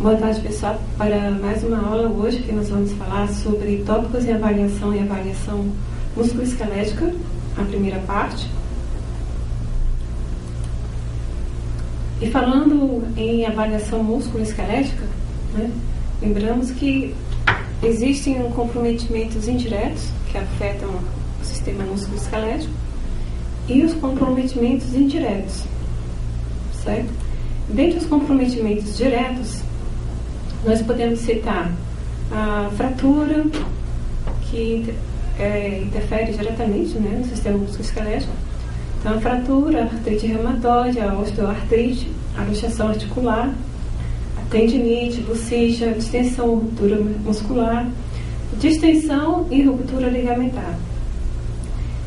Boa tarde, pessoal, para mais uma aula hoje que nós vamos falar sobre tópicos em avaliação e avaliação musculoesquelética, a primeira parte. E falando em avaliação musculoesquelética, né, lembramos que existem comprometimentos indiretos que afetam o sistema musculoesquelético e os comprometimentos indiretos, certo? Dentre os comprometimentos diretos, nós podemos citar a fratura, que interfere diretamente, né, no sistema musculoesquelético. Então, a fratura, a artrite reumatoide, a osteoartrite, a luxação articular, a tendinite, bursite, distensão, ruptura muscular, distensão e ruptura ligamentar.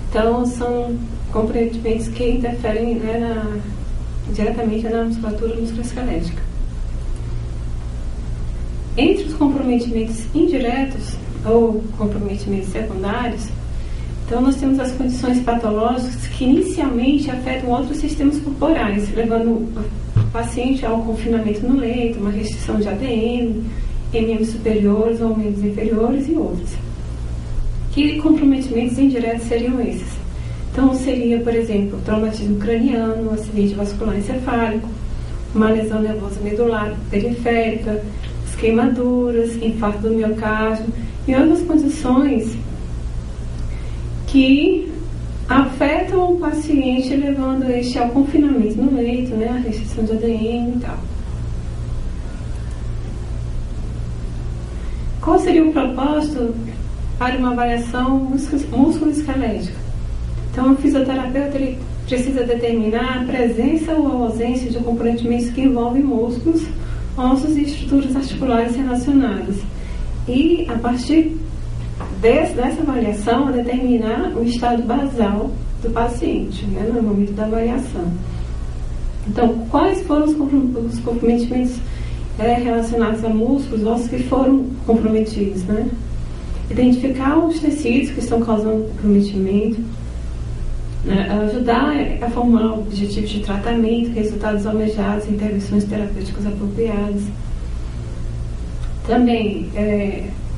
Então, são comprometimentos que interferem, né, diretamente na musculatura musculoesquelética. Entre os comprometimentos indiretos ou comprometimentos secundários, então nós temos as condições patológicas que inicialmente afetam outros sistemas corporais, levando o paciente ao confinamento no leito, uma restrição de ADM, em membros superiores ou membros inferiores e outros. Que comprometimentos indiretos seriam esses? Então seria, por exemplo, traumatismo craniano, acidente vascular encefálico, uma lesão nervosa medular periférica, queimaduras, infarto do miocárdio e outras condições que afetam o paciente, levando este ao confinamento no leito, né, a restrição de ADM e tal. Qual seria o propósito para uma avaliação musculoesquelética? Então, o fisioterapeuta ele precisa determinar a presença ou a ausência de comprometimentos que envolvem músculos, ossos e estruturas articulares relacionadas. E, a partir dessa avaliação, determinar o estado basal do paciente, né, no momento da avaliação. Então, quais foram os comprometimentos relacionados a músculos, ossos que foram comprometidos, né? Identificar os tecidos que estão causando comprometimento, né, ajudar a formular objetivos de tratamento, resultados almejados, intervenções terapêuticas apropriadas. Também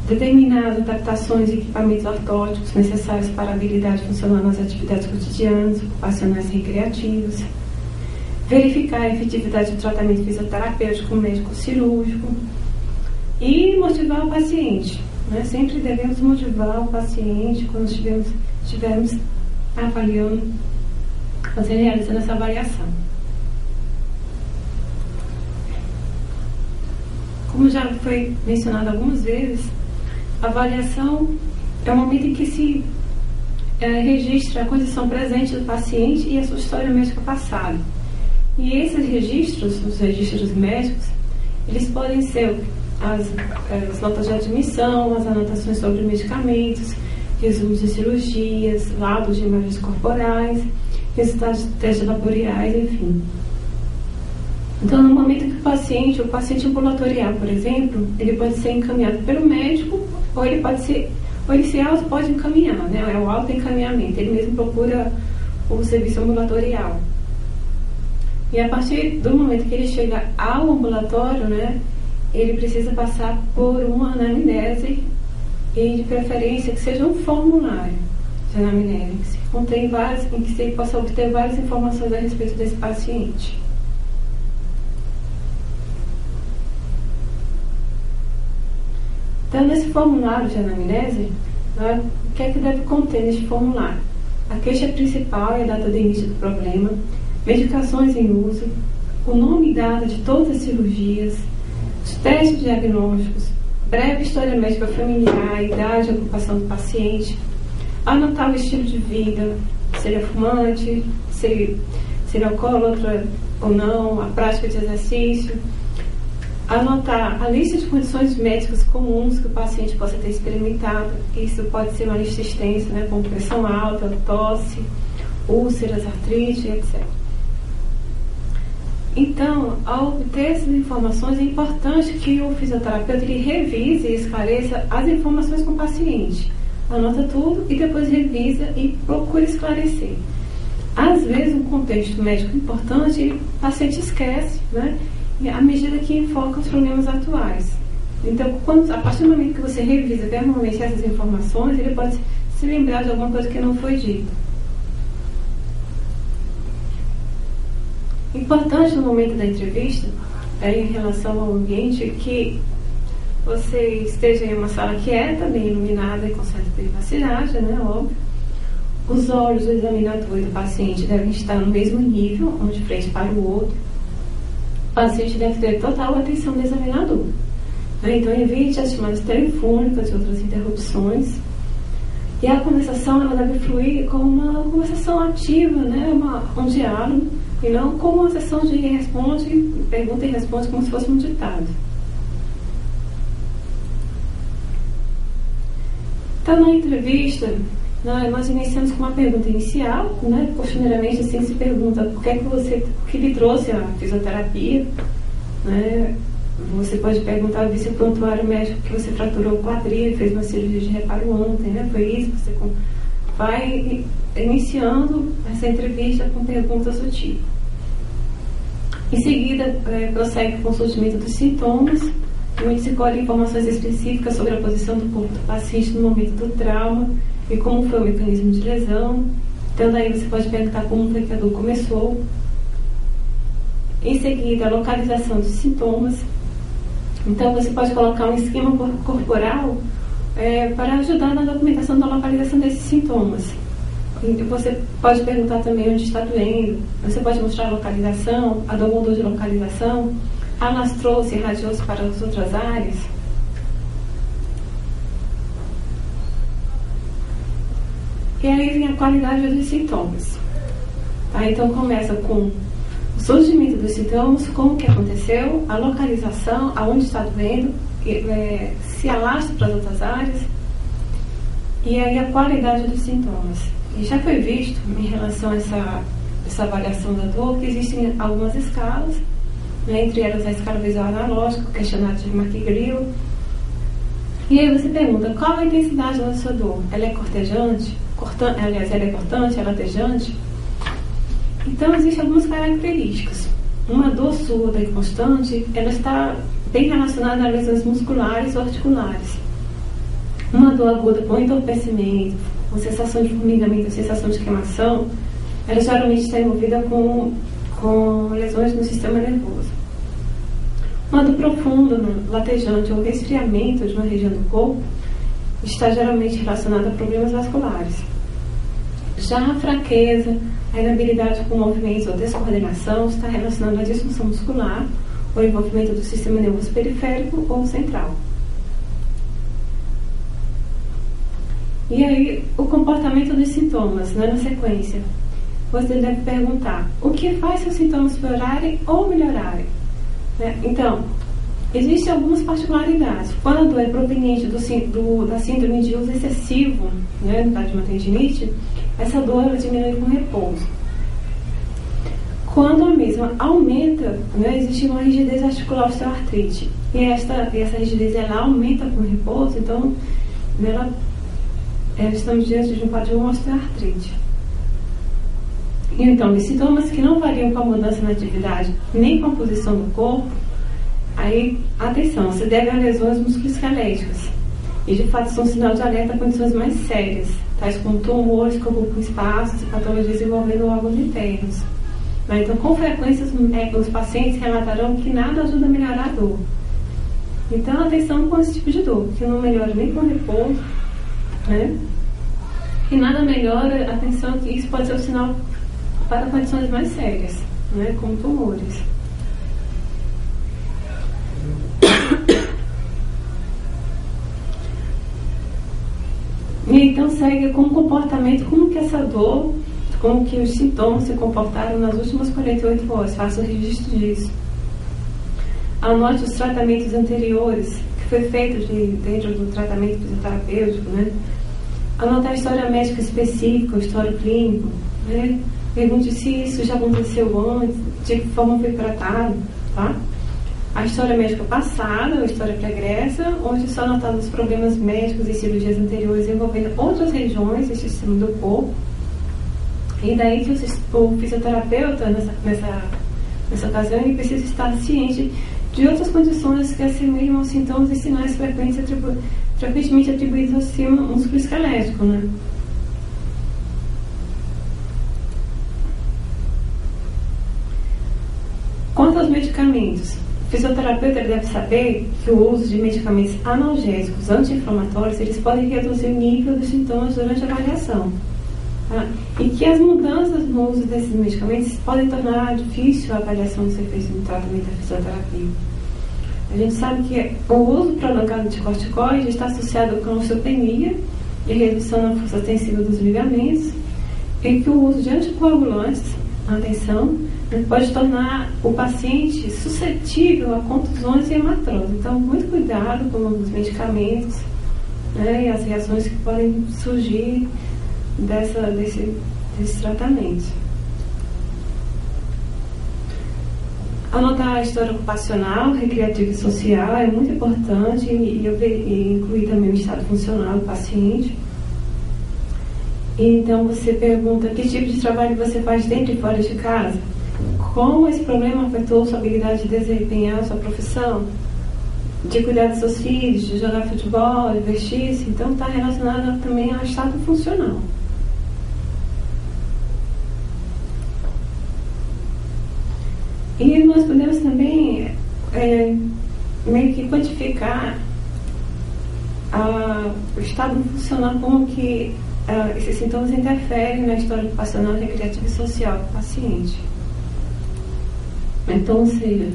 determinar as adaptações e equipamentos ortóticos necessários para a habilidade funcional nas atividades cotidianas, ocupacionais e recreativas. Verificar a efetividade do tratamento fisioterapêutico médico-cirúrgico. E motivar o paciente, né? Sempre devemos motivar o paciente quando estivermos avaliando, realizando essa avaliação. Como já foi mencionado algumas vezes, a avaliação é o momento em que se registra a condição presente do paciente e a sua história médica passada. E esses registros, os registros médicos, eles podem ser as notas de admissão, as anotações sobre medicamentos, resumos de cirurgias, laudos de imagens corporais, resultados de testes laboratoriais, enfim. Então, no momento que o paciente ambulatorial, por exemplo, ele pode ser encaminhado pelo médico, ou ele pode encaminhar, né? É o autoencaminhamento, ele mesmo procura o serviço ambulatorial. E a partir do momento que ele chega ao ambulatório, né, ele precisa passar por uma anamnese, e de preferência que seja um formulário de anamnese, em que se possa obter várias informações a respeito desse paciente. Então, nesse formulário de anamnese, né, o que é que deve conter neste formulário? A queixa principal e a data de início do problema, medicações em uso, o nome e data de todas as cirurgias, os testes diagnósticos, breve história médica familiar, idade e ocupação do paciente, anotar o estilo de vida, se ele é fumante, se ele é alcoólatra ou não, a prática de exercício, anotar a lista de condições médicas comuns que o paciente possa ter experimentado. Isso pode ser uma lista extensa, né, como pressão alta, tosse, úlceras, artrite, etc. Então, ao obter essas informações, é importante que o fisioterapeuta ele revise e esclareça as informações com o paciente. Anota tudo e depois revisa e procura esclarecer. Às vezes, um contexto médico importante, o paciente esquece, né? à medida que enfoca os problemas atuais. Então, a partir do momento que você revisa verbalmente essas informações, ele pode se lembrar de alguma coisa que não foi dita. Importante no momento da entrevista, em relação ao ambiente, que você esteja em uma sala quieta, bem iluminada e com certa privacidade, né, óbvio. Os olhos do examinador e do paciente devem estar no mesmo nível, um de frente para o outro. O paciente deve ter total atenção do examinador. Então, evite as chamadas telefônicas e outras interrupções. E a conversação ela deve fluir como uma conversação ativa, né? Um diálogo, e não como uma sessão de pergunta e responde, como se fosse um ditado. Então, na entrevista, nós iniciamos com uma pergunta inicial, né? Costumeiramente, assim, se pergunta o que lhe trouxe a fisioterapia, né? Você pode perguntar ao vice-prontuário médico que você fraturou o quadril e fez uma cirurgia de reparo ontem, né? Foi isso? Você vai iniciando essa entrevista com perguntas do tipo. Em seguida, prossegue com o surgimento dos sintomas, onde se colhe informações específicas sobre a posição do corpo do paciente no momento do trauma e como foi o mecanismo de lesão. Então, daí você pode perguntar como foi que a dor começou. Em seguida, a localização dos sintomas. Então, você pode colocar um esquema corporal para ajudar na documentação da localização desses sintomas. Você pode perguntar também onde está doendo. Você pode mostrar a localização, a dor mudou de localização, alastrou-se e irradiou-se para as outras áreas. E aí vem a qualidade dos sintomas. Então, começa com o surgimento dos sintomas, como que aconteceu, a localização, aonde está doendo, se alastra para as outras áreas, e aí a qualidade dos sintomas. E já foi visto, em relação a essa avaliação da dor, que existem algumas escalas, né, entre elas a escala visual analógica, o questionário de McGrew. E aí você pergunta, qual a intensidade da sua dor? Ela é cortejante? Ela é cortante? Ela é latejante? Então, existem algumas características. Uma dor surda e constante, ela está bem relacionada a lesões musculares ou articulares. Uma dor aguda com entorpecimento, com sensação de formigamento, sensação de queimação, ela geralmente está envolvida com lesões no sistema nervoso. Uma dor profunda, latejante ou resfriamento de uma região do corpo está geralmente relacionada a problemas vasculares. Já a fraqueza, a inabilidade com movimentos ou descoordenação está relacionada à disfunção muscular ou envolvimento do sistema nervoso periférico ou central. E aí, o comportamento dos sintomas, né, na sequência. Você deve perguntar, o que faz seus sintomas piorarem ou melhorarem? Né? Então, existem algumas particularidades. Quando a dor é proveniente da síndrome de uso excessivo, né, no caso de uma tendinite, essa dor ela diminui com repouso. Quando a mesma aumenta, né, existe uma rigidez articular osteoartrite. E essa rigidez ela aumenta com repouso, então estamos diante de um quadro de uma osteoartrite. Então, os sintomas que não variam com a mudança na atividade nem com a posição do corpo, aí, atenção, se deve a lesões musculoesqueléticas. E, de fato, são sinal de alerta a condições mais sérias, tais como tumores que ocupam espaços e patologias envolvendo órgãos internos. Então, com frequência, os pacientes relatarão que nada ajuda a melhorar a dor. Então, atenção com esse tipo de dor, que não melhora nem com repouso, né? E nada melhora, atenção, que isso pode ser um sinal para condições mais sérias, né? Como tumores. E então segue com o comportamento, como que essa dor, como que os sintomas se comportaram nas últimas 48 horas. Faça o registro disso. Anote os tratamentos anteriores que foi feito dentro do tratamento fisioterapêutico, né? Anotar a história médica específica, o histórico clínico, né? Pergunte se isso já aconteceu antes, de que forma foi tratado, tá? A história médica passada, ou história pregressa, onde são anotados os problemas médicos e cirurgias anteriores envolvendo outras regiões do sistema do corpo. E daí que o fisioterapeuta, Nessa ocasião, ele precisa estar ciente de outras condições que assemelham aos sintomas e sinais frequentemente atribuídos ao sistema musculoesquelético, né? Quanto aos medicamentos, o fisioterapeuta deve saber que o uso de medicamentos analgésicos anti-inflamatórios eles podem reduzir o nível dos sintomas durante a avaliação. Tá? E que as mudanças no uso desses medicamentos podem tornar difícil a avaliação dos efeitos no tratamento da fisioterapia. A gente sabe que o uso prolongado de corticoide está associado com osteopenia e redução na força tensiva dos ligamentos, e que o uso de anticoagulantes, atenção, pode tornar o paciente suscetível a contusões e hematose. Então, muito cuidado com os medicamentos, né, e as reações que podem surgir desse tratamento. Anotar a história ocupacional, recreativa e social é muito importante, e incluir também o estado funcional do paciente. Então, você pergunta que tipo de trabalho você faz dentro e fora de casa. Como esse problema afetou sua habilidade de desempenhar a sua profissão, de cuidar dos seus filhos, de jogar futebol, de vestir-se. Então, está relacionado também ao estado funcional. E nós podemos também meio que quantificar o estado funcional, como que esses sintomas interferem na história ocupacional, recreativa e social do paciente. Então, ou seja,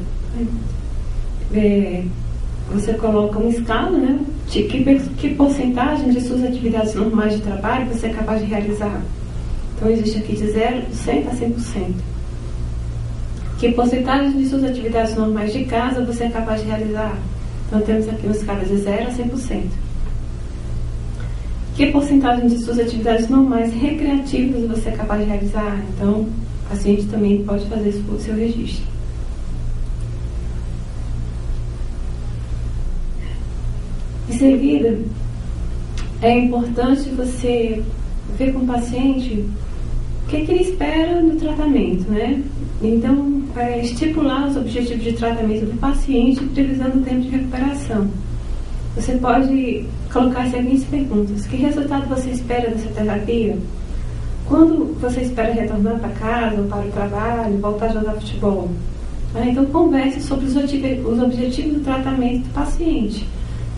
você coloca uma escala, né, de que porcentagem de suas atividades normais de trabalho você é capaz de realizar. Então, existe aqui de 0% a 100%. Que porcentagem de suas atividades normais de casa você é capaz de realizar? Então, temos aqui uma escala de 0% a 100%. Que porcentagem de suas atividades normais recreativas você é capaz de realizar? Então, o paciente também pode fazer isso por seu registro. Em seguida, é importante você ver com o paciente o que ele espera do tratamento, né? Então, estipular os objetivos de tratamento do paciente, previsando o tempo de recuperação. Você pode colocar as seguintes perguntas: que resultado você espera dessa terapia? Quando você espera retornar para casa, ou para o trabalho, voltar a jogar futebol? Então, converse sobre os objetivos do tratamento do paciente.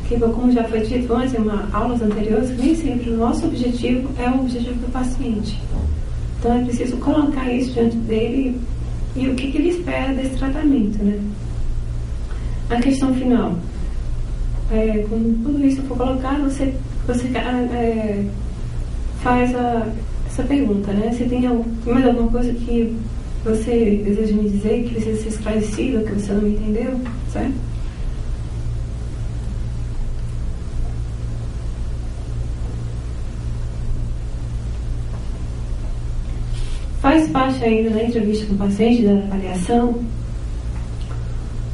Porque, como já foi dito antes em aulas anteriores, nem sempre o nosso objetivo é o objetivo do paciente. Então, é preciso colocar isso diante dele e o que ele espera desse tratamento, né? A questão final. Com tudo isso for colocado, você faz essa pergunta, né? Se tem mais alguma coisa que você deseja me dizer, que precisa ser esclarecido, que você não me entendeu, certo? Faz parte ainda da entrevista com o paciente, da avaliação,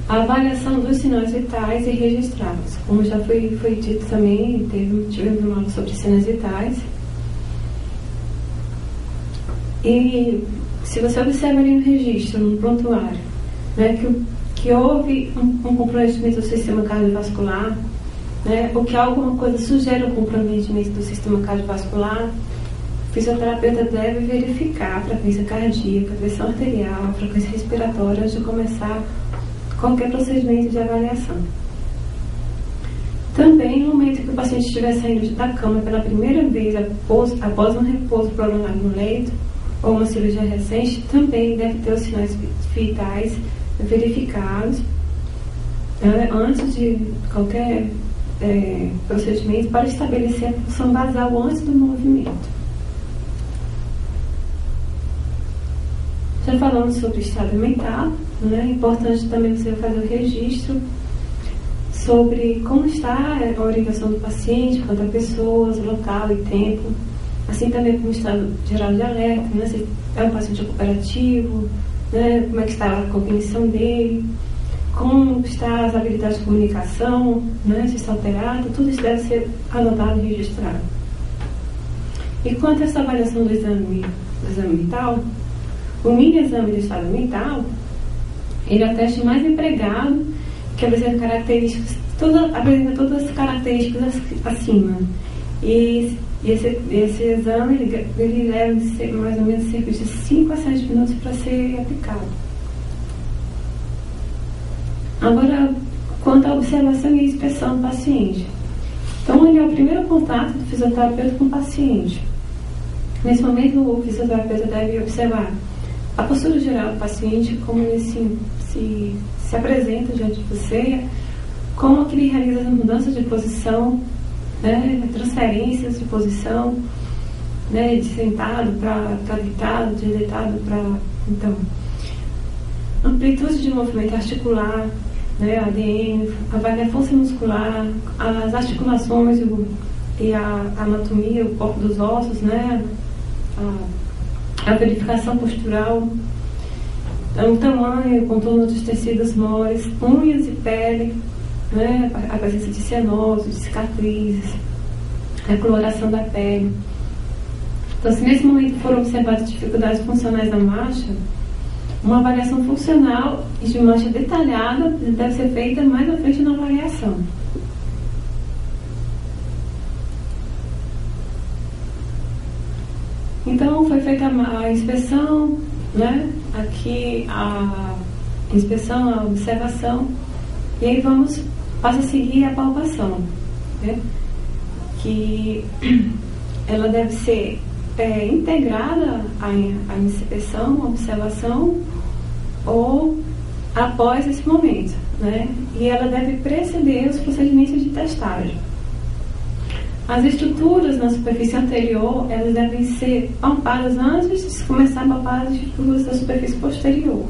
a avaliação dos sinais vitais e registrados. Como já foi dito também, tivemos uma aula sobre sinais vitais. E se você observa ali no registro, no prontuário, né, que houve um comprometimento do sistema cardiovascular, né, ou que alguma coisa sugere um comprometimento do sistema cardiovascular, o fisioterapeuta deve verificar a frequência cardíaca, a pressão arterial, a frequência respiratória antes de começar qualquer procedimento de avaliação. Também, no momento que o paciente estiver saindo da cama pela primeira vez após um repouso prolongado no leito ou uma cirurgia recente, também deve ter os sinais vitais verificados antes de qualquer procedimento, para estabelecer a função basal antes do movimento. Já falamos sobre o estado mental, né? É importante também você fazer o registro sobre como está a orientação do paciente, quanto a pessoas, local e tempo, assim também como o estado geral de alerta, né? Se é um paciente cooperativo, né? Como é que está a cognição dele, como está as habilidades de comunicação, né? Se está alterado, tudo isso deve ser anotado e registrado. E quanto a essa avaliação do exame mental, o mini exame do estado mental Ele é o teste mais empregado, que apresenta características, apresenta todas as características acima. E esse exame ele leva mais ou menos cerca de 5 a 7 minutos para ser aplicado. Agora, quanto à observação e inspeção do paciente. Então, ele é o primeiro contato do fisioterapeuta com o paciente. Nesse momento, o fisioterapeuta deve observar a postura geral do paciente, como ele se apresenta diante de você, como que ele realiza as mudanças de posição, né, transferências de posição, né, de sentado para deitado, de deitado para... Então, amplitude de movimento articular, né, ADM, avaliar a força muscular, as articulações e a anatomia, o corpo dos ossos, né, a verificação postural, o tamanho, o contorno dos tecidos moles, unhas e pele, né, a presença de cianose, de cicatrizes, a coloração da pele. Então, se nesse momento foram observadas dificuldades funcionais da marcha, uma avaliação funcional e de marcha detalhada deve ser feita mais à frente na avaliação. Então, foi feita a inspeção, né? Aqui a inspeção, a observação, e aí passa a seguir a palpação, né? Que ela deve ser integrada à inspeção, à observação, ou após esse momento, né? E ela deve preceder os procedimentos de testagem. As estruturas na superfície anterior, elas devem ser palpadas antes de se começar a palpar as estruturas da superfície posterior.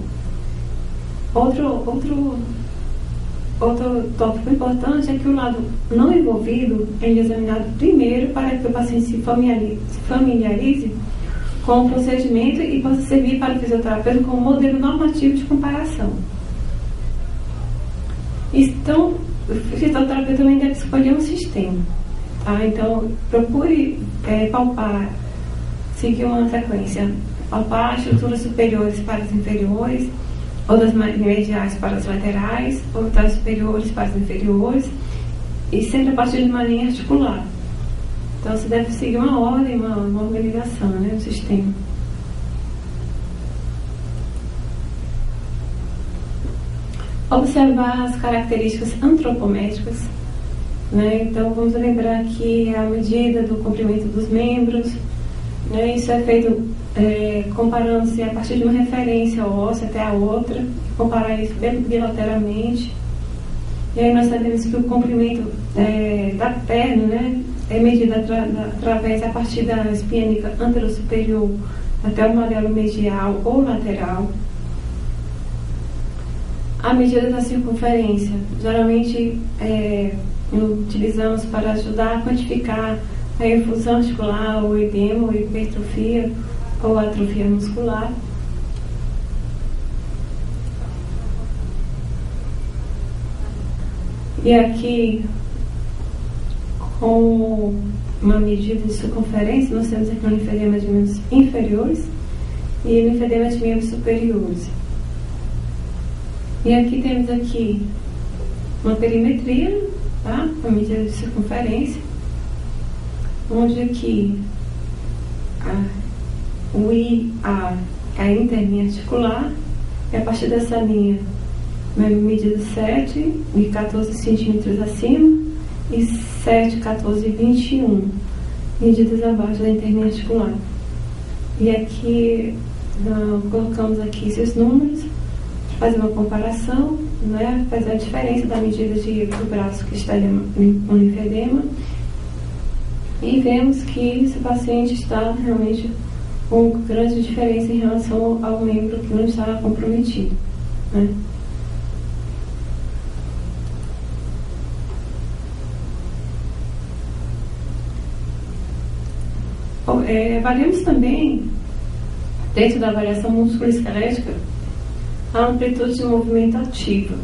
Outro tópico importante é que o lado não envolvido é examinado primeiro para que o paciente se familiarize com o procedimento e possa servir para o fisioterapeuta como modelo normativo de comparação. Então, o fisioterapeuta também deve escolher um sistema. Tá? Então, procure palpar, seguir uma sequência, palpar estruturas superiores para as inferiores, ou das mediais para as laterais, ou das superiores para as inferiores, e sempre a partir de uma linha articular. Então, você deve seguir uma ordem, uma organização, né, do sistema. Observar as características antropométricas, né? Então, vamos lembrar que a medida do comprimento dos membros, né? Isso é feito comparando-se a partir de uma referência óssea até a outra, comparar isso bilateralmente. E aí nós sabemos que o comprimento da perna, né, é medido através a partir da espinha anterosuperior até o madelo medial ou lateral. A medida da circunferência, geralmente utilizamos para ajudar a quantificar a infusão articular, o edema, ou hipertrofia, ou atrofia muscular. E aqui, com uma medida de circunferência, nós temos aqui um linfedema de membros inferiores e um linfedema de membros superiores. E aqui temos aqui uma perimetria, tá? Uma medida de circunferência, onde aqui o IA é a interlinha articular, e a partir dessa linha, medida 7 e 14 centímetros acima, e 7, 14 e 21 medidas abaixo da interlinha articular. E aqui colocamos aqui esses números, fazer uma comparação, né, fazer a diferença da medida do braço que está com linfedema, e vemos que esse paciente está realmente com grande diferença em relação ao membro que não está comprometido, né? Avaliamos também, dentro da avaliação musculoesquelética, a amplitude de movimento ativa.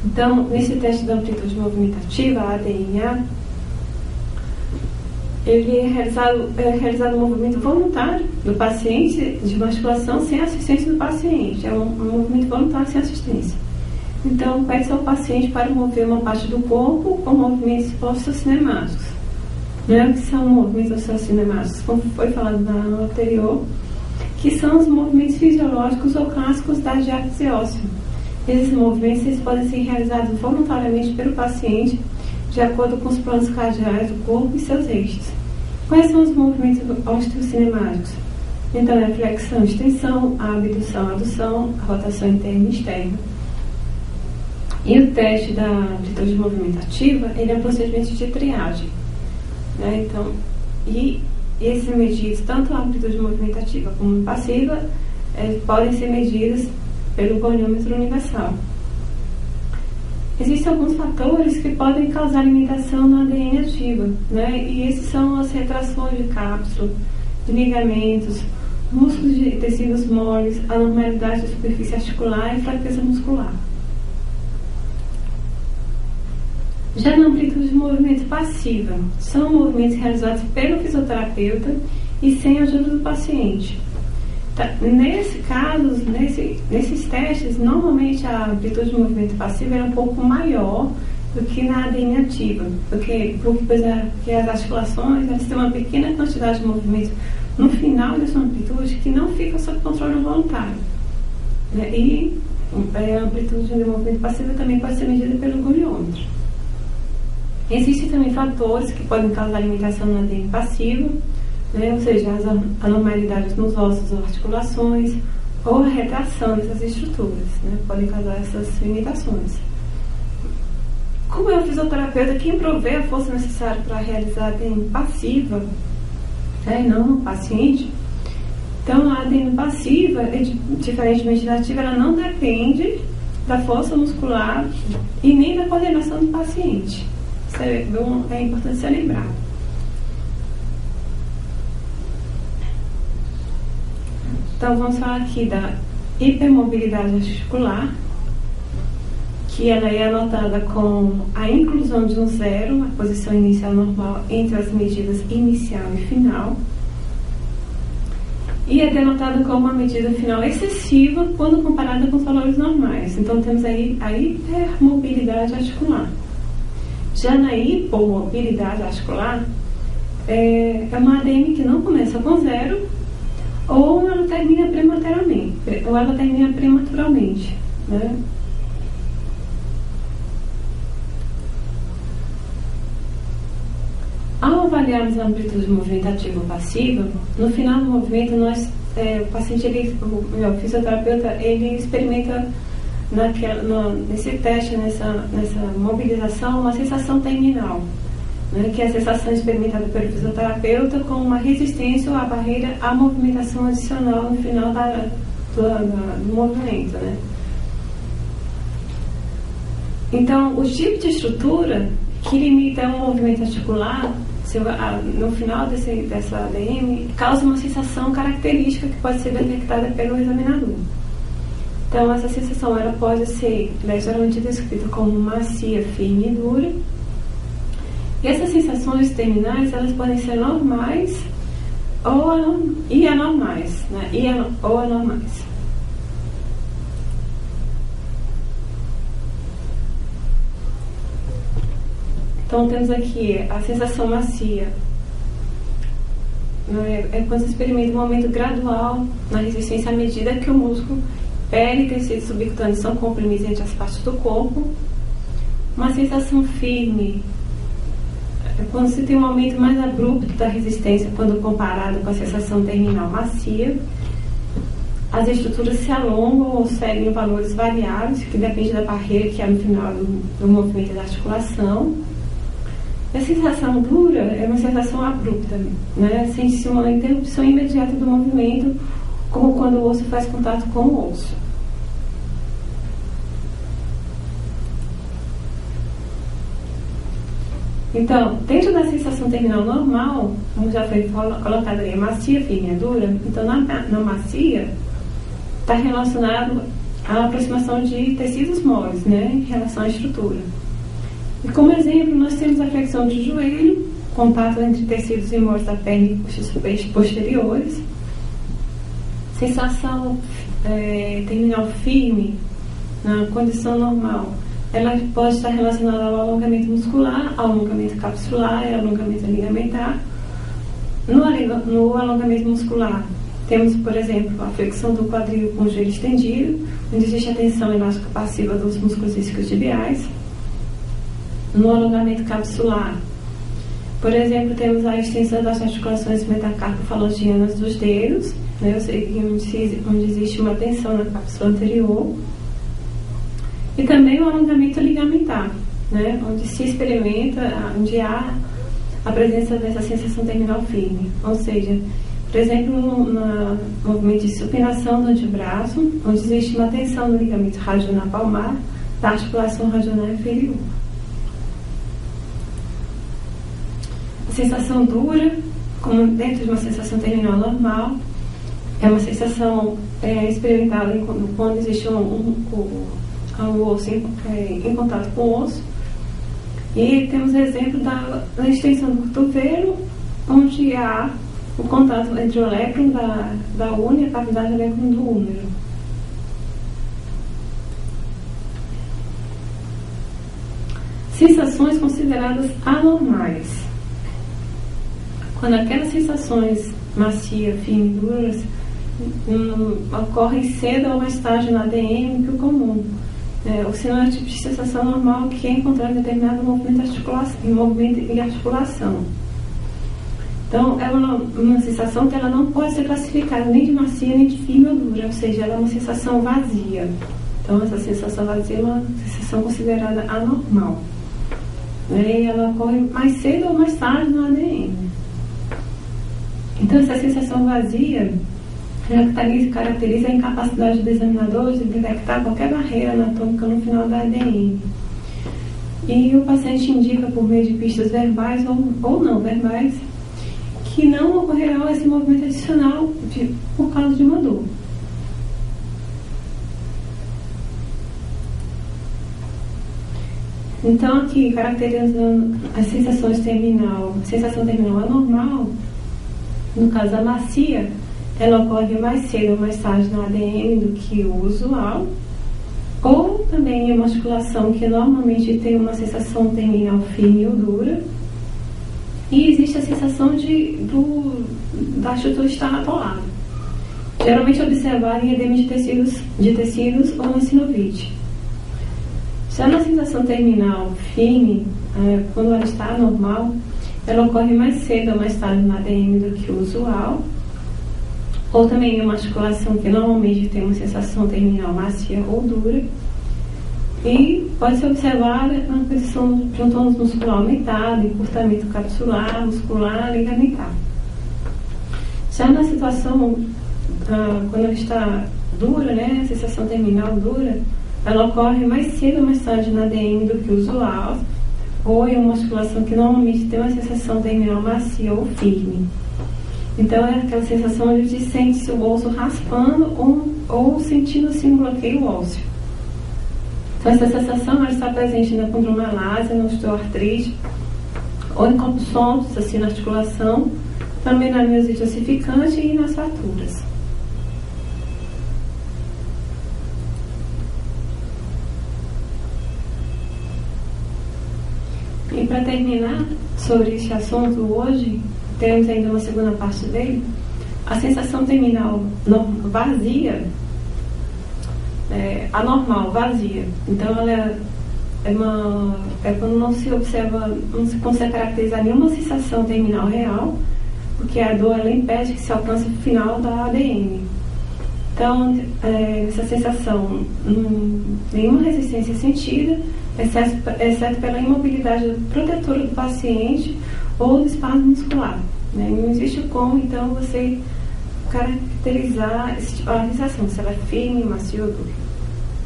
Então, nesse teste da amplitude de movimento ativa, a ADNA, ele é realizado um movimento voluntário do paciente de musculação sem assistência do paciente. É um movimento voluntário sem assistência. Então, pede ao paciente para mover uma parte do corpo com movimentos osteocinemáticos. Né? Que são movimentos osteocinemáticos, como foi falado na aula anterior, que são os movimentos fisiológicos ou clássicos da diátese óssea. Esses movimentos eles podem ser realizados voluntariamente pelo paciente de acordo com os planos cardeais do corpo e seus eixos. Quais são os movimentos osteocinemáticos? Então, é a flexão e extensão, a abdução, a adução, a rotação interna e externa. E o teste da amplitude de movimento ativa, ele é um procedimento de triagem. Né? Então, e esses medidos, tanto a amplitude de movimento ativa como passiva, podem ser medidas pelo goniômetro universal. Existem alguns fatores que podem causar limitação na ADN ativa, né? E esses são as retrações de cápsula, de ligamentos, músculos de tecidos moles, anormalidade da superfície articular e fraqueza muscular. Já na amplitude de movimento passiva, são movimentos realizados pelo fisioterapeuta e sem a ajuda do paciente. Nesse caso, nesses testes, normalmente a amplitude de movimento passivo é um pouco maior do que na ADN ativa, porque as articulações elas têm uma pequena quantidade de movimento no final dessa amplitude que não fica sob controle voluntário. Né? E a amplitude de movimento passivo também pode ser medida pelo goniômetro. Existem também fatores que podem causar limitação no ADN passivo, né? Ou seja, as anormalidades nos ossos ou articulações, ou a retração dessas estruturas, né? Podem causar essas limitações. Como é o fisioterapeuta quem provê a força necessária para realizar a ADN passiva, né? Não no paciente, então a ADN passiva, diferentemente da ativa, ela não depende da força muscular e nem da coordenação do paciente. Isso é importante ser lembrado. Então, vamos falar aqui da hipermobilidade articular, que ela é anotada com a inclusão de um zero, a posição inicial normal, entre as medidas inicial e final. E é denotada como uma medida final excessiva quando comparada com os valores normais. Então, temos aí a hipermobilidade articular. Já na hipomobilidade articular, é uma ADM que não começa com zero, ou ela termina prematuramente, né? Ao avaliarmos a amplitude de movimento ativo ou passiva, no final do movimento, o paciente, o fisioterapeuta, ele experimenta nesse teste, nessa mobilização, uma sensação terminal, né, que é a sensação experimentada pelo fisioterapeuta com uma resistência à barreira à movimentação adicional no final do movimento. Né? Então, o tipo de estrutura que limita um movimento articular, no final dessa ADM, causa uma sensação característica que pode ser detectada pelo examinador. Então, essa sensação ela pode ser geralmente descrita como macia, firme e dura. E essas sensações terminais, elas podem ser normais e anormais, né? Ou anormais. Então, temos aqui a sensação macia. É quando se experimenta um aumento gradual na resistência à medida que o músculo, pele e tecidos subcutâneos são comprimidos entre as partes do corpo. Uma sensação firme é quando se tem um aumento mais abrupto da resistência quando comparado com a sensação terminal macia. As estruturas se alongam ou seguem valores variáveis, que depende da barreira que há no final do movimento da articulação. A sensação dura é uma sensação abrupta, né? Sente-se uma interrupção imediata do movimento, como quando o osso faz contato com o osso. Então, dentro da sensação terminal normal, como já foi colocado ali, macia, firme e dura, então na macia está relacionado à aproximação de tecidos moles, né, em relação à estrutura. E como exemplo, nós temos a flexão de joelho contato entre tecidos e moldes da perna e coxas posteriores. Sensação terminal firme na condição normal. Ela pode estar relacionada ao alongamento muscular, ao alongamento capsular e ao alongamento ligamentar. No alongamento muscular, temos, por exemplo, a flexão do quadril com o joelho estendido, onde existe a tensão elástica passiva dos músculos isquiotibiais. No alongamento capsular, por exemplo, temos a extensão das articulações metacarpofalangianas dos dedos, né, onde existe uma tensão na cápsula anterior. E também o alongamento ligamentar, né, onde se experimenta, onde há a presença dessa sensação terminal firme. Ou seja, por exemplo, no movimento de supinação do antebraço, onde existe uma tensão no ligamento radionar palmar da articulação radionar inferior. A sensação dura, como dentro de uma sensação terminal normal, é uma sensação experimentada quando existe um osso em contato com o osso. E temos exemplo da extensão do cotovelo, onde há o contato entre o olecrum da unha e a cavidade olecrum do húmero. Sensações consideradas anormais. Quando aquelas sensações macia, firme e duras ocorrem cedo ou mais tarde no ADM que o comum. Ou senão é o tipo de sensação normal que é encontrado em determinado movimento e articulação. Então, é uma sensação que ela não pode ser classificada nem de macia nem de firme ou dura, ou seja, ela é uma sensação vazia. Então, essa sensação vazia é uma sensação considerada anormal. E ela ocorre mais cedo ou mais tarde no ADM. Então, essa sensação vazia caracteriza a incapacidade do examinador de detectar qualquer barreira anatômica no final da ADM. E o paciente indica, por meio de pistas verbais ou não verbais, que não ocorrerá esse movimento adicional por causa de uma dor. Então, aqui, caracterizando as sensação terminal anormal, no caso da macia, ela ocorre mais cedo ou mais tarde na ADM do que o usual, ou também em uma articulação que normalmente tem uma sensação terminal firme ou dura, e existe a sensação da estrutura estar atolada, geralmente observada em edema de tecidos ou na sinovite. Já na sensação terminal firme, quando ela está anormal, ela ocorre mais cedo ou mais tarde na ADM do que o usual, ou também em uma articulação que normalmente tem uma sensação terminal macia ou dura, e pode ser observada na posição de um tônus muscular aumentado, encurtamento capsular, muscular, ligamentar. Já na situação, quando ela está dura, né, a sensação terminal dura, ela ocorre mais cedo ou mais tarde na ADM do que o usual, ou em uma articulação que normalmente tem uma sensação terminal macia ou firme. Então, é aquela sensação onde sente-se o osso raspando ou sentindo assim um bloqueio ósseo. Então, essa sensação ela está presente na condromalásia, na osteoartrite, ou em corpos soltos, assim, na articulação, também na miosite ossificante e nas fraturas. E para terminar sobre este assunto hoje, temos ainda uma segunda parte dele, a sensação terminal vazia, anormal, vazia. Então ela é quando não se observa, não se consegue caracterizar nenhuma sensação terminal real, porque a dor ela impede que se alcance o final da ADM. Então, essa sensação, nenhuma resistência sentida, exceto pela imobilidade protetora do paciente ou do espasmo muscular. Não existe como, então, você caracterizar esse tipo de sensação, se ela é firme, macia ou dura.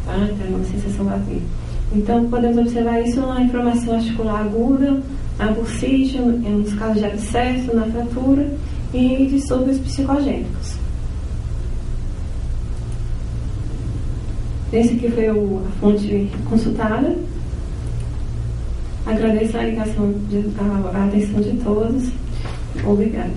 Tá? Então, é uma sensação vazia. Então, podemos observar isso na inflamação articular aguda, na bursite, nos casos de abscesso, na fratura e distúrbios psicogênicos. Esse aqui foi a fonte consultada. Agradeço a ligação, a atenção de todos. Obrigada.